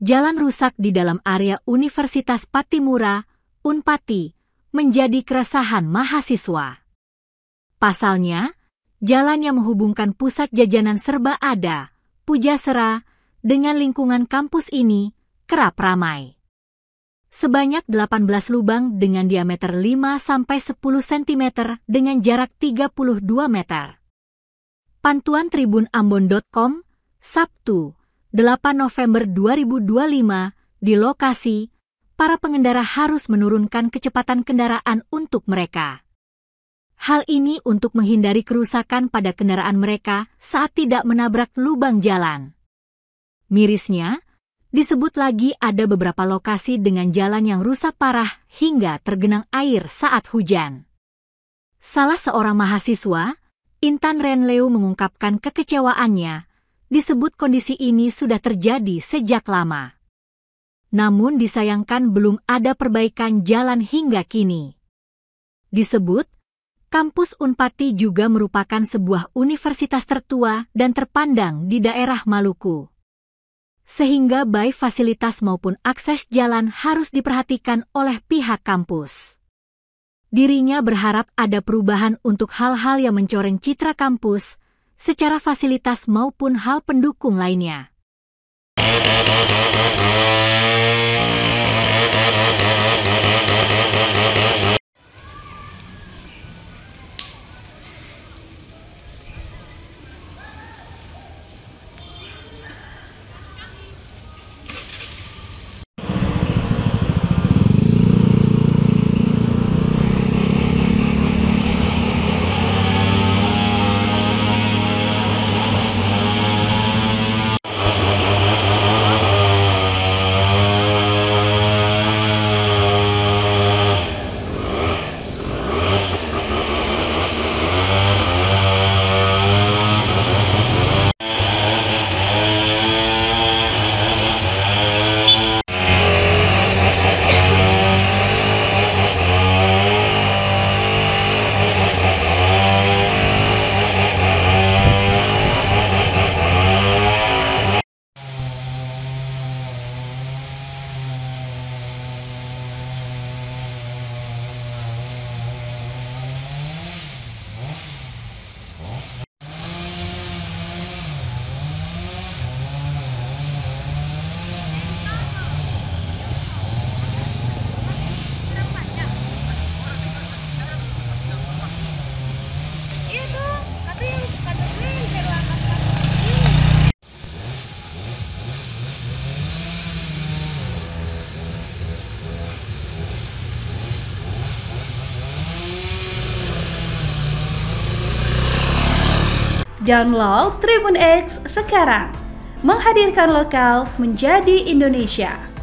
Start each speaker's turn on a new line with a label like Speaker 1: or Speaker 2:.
Speaker 1: jalan rusak di dalam area Universitas Pattimura, Unpati, menjadi keresahan mahasiswa. Pasalnya, jalan yang menghubungkan pusat jajanan serba ada, Pujasera, dengan lingkungan kampus ini kerap ramai. Sebanyak 18 lubang dengan diameter 5–10 cm dengan jarak 32 meter. Pantuan tribunambon.com, Sabtu, 8 November 2025, di lokasi, para pengendara harus menurunkan kecepatan kendaraan untuk mereka. Hal ini untuk menghindari kerusakan pada kendaraan mereka saat tidak menabrak lubang jalan. Mirisnya, disebut lagi ada beberapa lokasi dengan jalan yang rusak parah hingga tergenang air saat hujan. Salah seorang mahasiswa, Intan Renleu, mengungkapkan kekecewaannya, disebut kondisi ini sudah terjadi sejak lama. Namun disayangkan belum ada perbaikan jalan hingga kini. Disebut, kampus Unpati juga merupakan sebuah universitas tertua dan terpandang di daerah Maluku. Sehingga baik fasilitas maupun akses jalan harus diperhatikan oleh pihak kampus. Dirinya berharap ada perubahan untuk hal-hal yang mencoreng citra kampus, secara fasilitas maupun hal pendukung lainnya.
Speaker 2: Download Tribun X sekarang, menghadirkan lokal menjadi Indonesia.